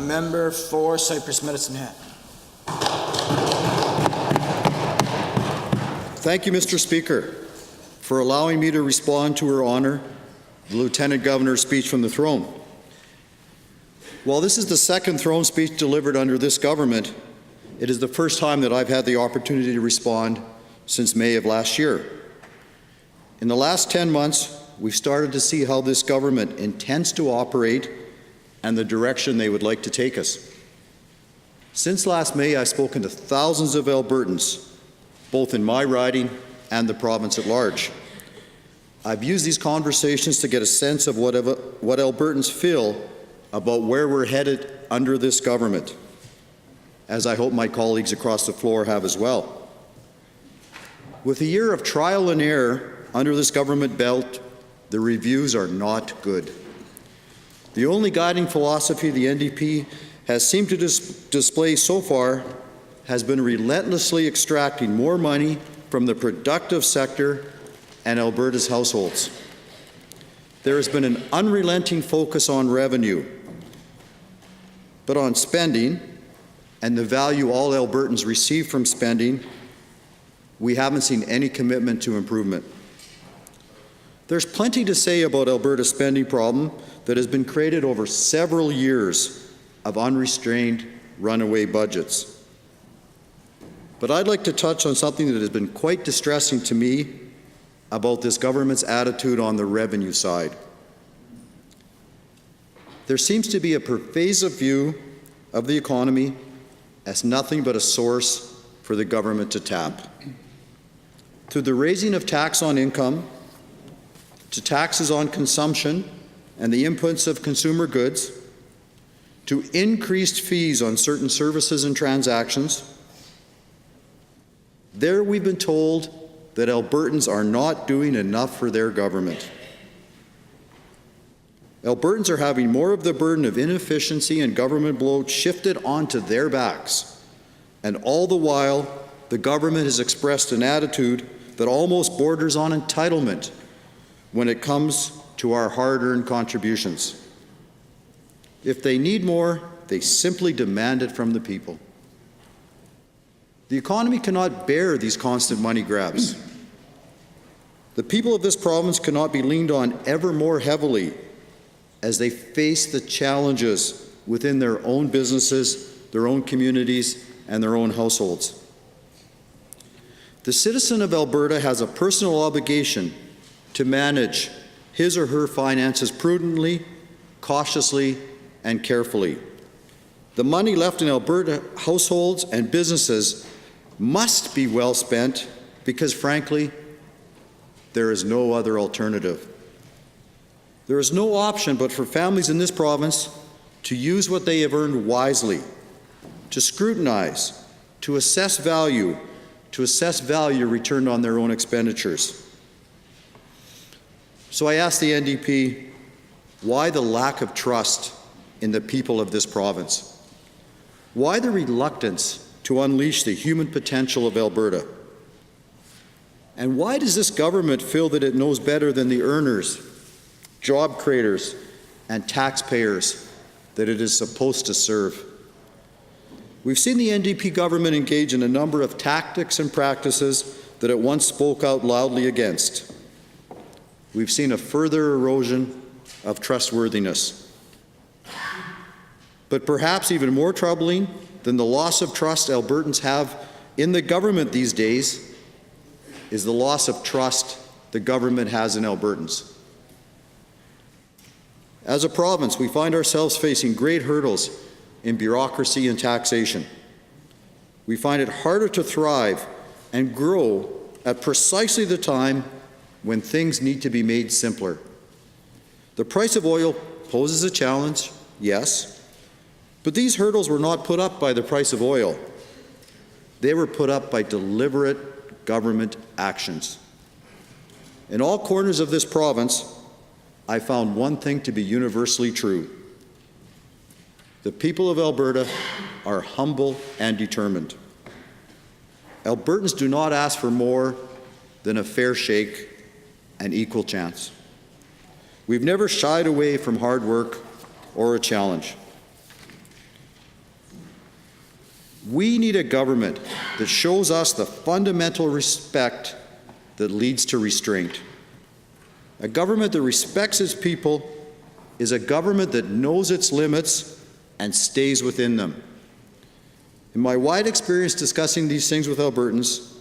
The member for Cypress Medicine Hat. Thank you, Mr. Speaker, for allowing me to respond to Her Honour, the Lieutenant Governor's speech from the throne. While this is the second throne speech delivered under this government, it is the first time that I've had the opportunity to respond since May of last year. In the last 10 months, we've started to see how this government intends to operate and the direction they would like to take us. Since last May, I've spoken to thousands of Albertans, both in my riding and the province at large. I've used these conversations to get a sense of what Albertans feel about where we're headed under this government, as I hope my colleagues across the floor have as well. With a year of trial and error under this government belt, the reviews are not good. The only guiding philosophy the NDP has seemed to display so far has been relentlessly extracting more money from the productive sector and Alberta's households. There has been an unrelenting focus on revenue, but on spending and the value all Albertans receive from spending, we haven't seen any commitment to improvement. There's plenty to say about Alberta's spending problem that has been created over several years of unrestrained runaway budgets. But I'd like to touch on something that has been quite distressing to me about this government's attitude on the revenue side. There seems to be a pervasive view of the economy as nothing but a source for the government to tap. Through the raising of tax on income, to taxes on consumption and the inputs of consumer goods, to increased fees on certain services and transactions, there we've been told that Albertans are not doing enough for their government. Albertans are having more of the burden of inefficiency and government bloat shifted onto their backs, and all the while, the government has expressed an attitude that almost borders on entitlement when it comes to our hard-earned contributions. If they need more, they simply demand it from the people. The economy cannot bear these constant money grabs. The people of this province cannot be leaned on ever more heavily as they face the challenges within their own businesses, their own communities, and their own households. The citizen of Alberta has a personal obligation to manage his or her finances prudently, cautiously, and carefully. The money left in Alberta households and businesses must be well spent because, frankly, there is no other alternative. There is no option but for families in this province to use what they have earned wisely, to scrutinize, to assess value returned on their own expenditures. So I ask the NDP, why the lack of trust in the people of this province? Why the reluctance to unleash the human potential of Alberta? And why does this government feel that it knows better than the earners, job creators, and taxpayers that it is supposed to serve? We've seen the NDP government engage in a number of tactics and practices that it once spoke out loudly against. We've seen a further erosion of trustworthiness. But perhaps even more troubling than the loss of trust Albertans have in the government these days is the loss of trust the government has in Albertans. As a province, we find ourselves facing great hurdles in bureaucracy and taxation. We find it harder to thrive and grow at precisely the time when things need to be made simpler. The price of oil poses a challenge, yes, but these hurdles were not put up by the price of oil. They were put up by deliberate government actions. In all corners of this province, I found one thing to be universally true. The people of Alberta are humble and determined. Albertans do not ask for more than a fair shake and equal chance. We've never shied away from hard work or a challenge. We need a government that shows us the fundamental respect that leads to restraint. A government that respects its people is a government that knows its limits and stays within them. In my wide experience discussing these things with Albertans,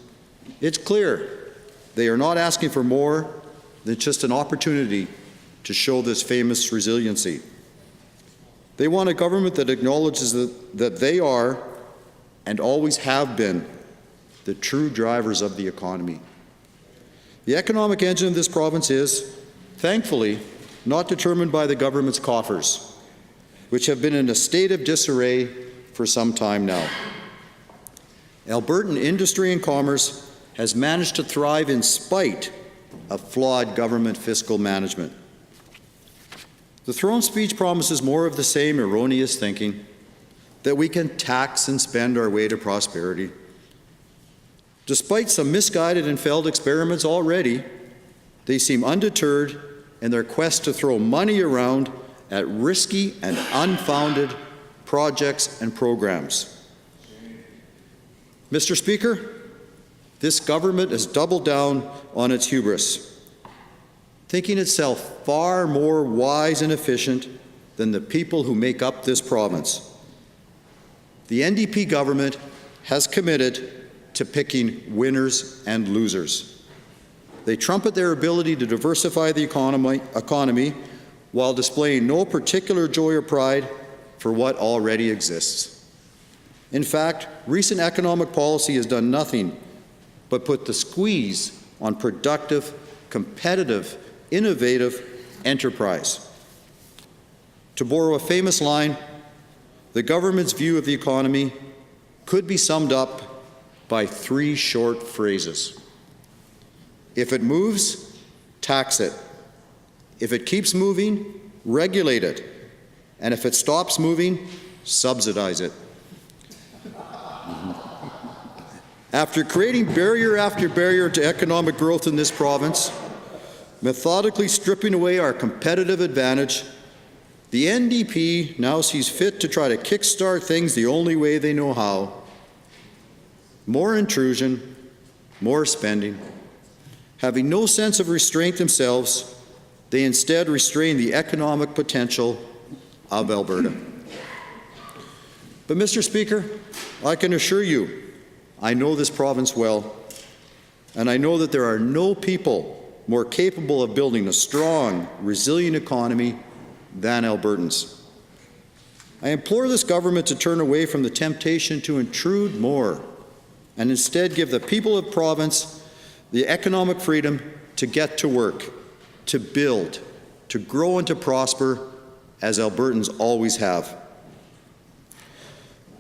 it's clear they are not asking for more than just an opportunity to show this famous resiliency. They want a government that acknowledges that they are and always have been the true drivers of the economy. The economic engine of this province is, thankfully, not determined by the government's coffers, which have been in a state of disarray for some time now. Albertan industry and commerce has managed to thrive in spite of flawed government fiscal management. The throne speech promises more of the same erroneous thinking, that we can tax and spend our way to prosperity. Despite some misguided and failed experiments already, they seem undeterred in their quest to throw money around at risky and unfounded projects and programs. Mr. Speaker, this government has doubled down on its hubris, thinking itself far more wise and efficient than the people who make up this province. The NDP government has committed to picking winners and losers. They trumpet their ability to diversify the economy while displaying no particular joy or pride for what already exists. In fact, recent economic policy has done nothing but put the squeeze on productive, competitive, innovative enterprise. To borrow a famous line, the government's view of the economy could be summed up by three short phrases. If it moves, tax it. If it keeps moving, regulate it. And if it stops moving, subsidize it. After creating barrier after barrier to economic growth in this province, methodically stripping away our competitive advantage, the NDP now sees fit to try to kickstart things the only way they know how. More intrusion, more spending. Having no sense of restraint themselves, they instead restrain the economic potential of Alberta. But Mr. Speaker, I can assure you, I know this province well, and I know that there are no people more capable of building a strong, resilient economy than Albertans. I implore this government to turn away from the temptation to intrude more and instead give the people of the province the economic freedom to get to work, to build, to grow and to prosper as Albertans always have.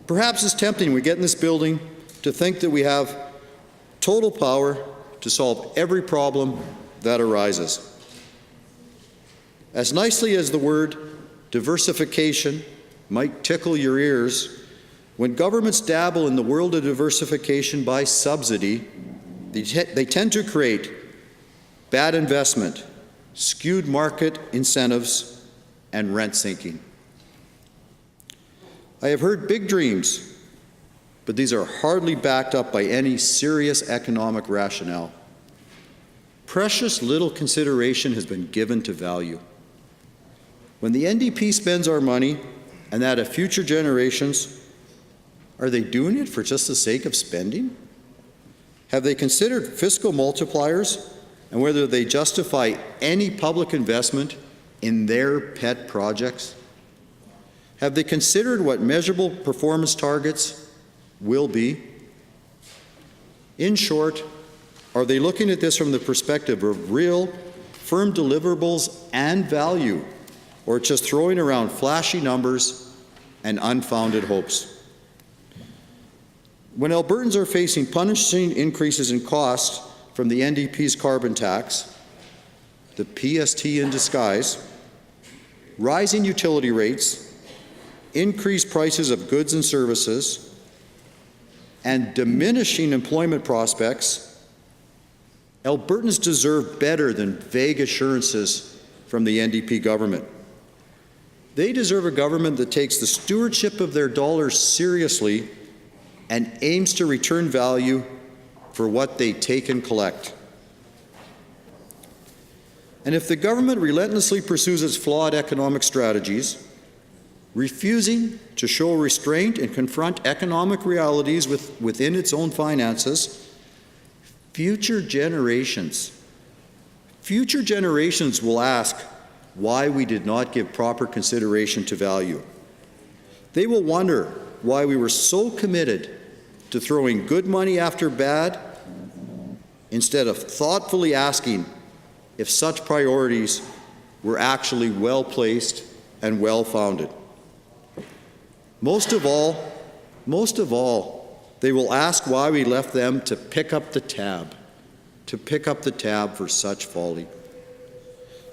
Perhaps it's tempting we get in this building to think that we have total power to solve every problem that arises. As nicely as the word diversification might tickle your ears, when governments dabble in the world of diversification by subsidy, they tend to create bad investment, skewed market incentives, and rent sinking. I have heard big dreams, but these are hardly backed up by any serious economic rationale. Precious little consideration has been given to value. When the NDP spends our money and that of future generations, are they doing it for just the sake of spending? Have they considered fiscal multipliers and whether they justify any public investment in their pet projects? Have they considered what measurable performance targets will be? In short, are they looking at this from the perspective of real, firm deliverables and value, or just throwing around flashy numbers and unfounded hopes? When Albertans are facing punishing increases in cost from the NDP's carbon tax, the PST in disguise, rising utility rates, increased prices of goods and services, and diminishing employment prospects, Albertans deserve better than vague assurances from the NDP government. They deserve a government that takes the stewardship of their dollars seriously and aims to return value for what they take and collect. And if the government relentlessly pursues its flawed economic strategies, refusing to show restraint and confront economic realities within its own finances, future generations will ask why we did not give proper consideration to value. They will wonder why we were so committed to throwing good money after bad instead of thoughtfully asking if such priorities were actually well-placed and well-founded. Most of all, they will ask why we left them to pick up the tab for such folly.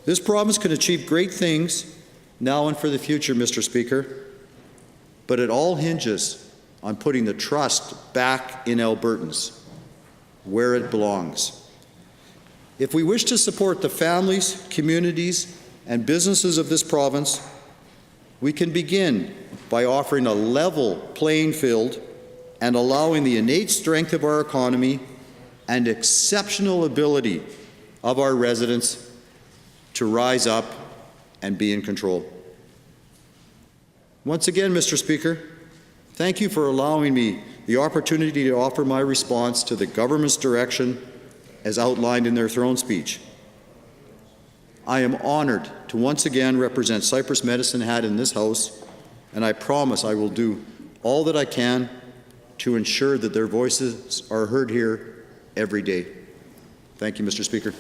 This province can achieve great things now and for the future, Mr. Speaker, but it all hinges on putting the trust back in Albertans, where it belongs. If we wish to support the families, communities, and businesses of this province, we can begin by offering a level playing field and allowing the innate strength of our economy and exceptional ability of our residents to rise up and be in control. Once again, Mr. Speaker, thank you for allowing me the opportunity to offer my response to the government's direction as outlined in their throne speech. I am honored to once again represent Cypress Medicine Hat in this House, and I promise I will do all that I can to ensure that their voices are heard here every day. Thank you, Mr. Speaker.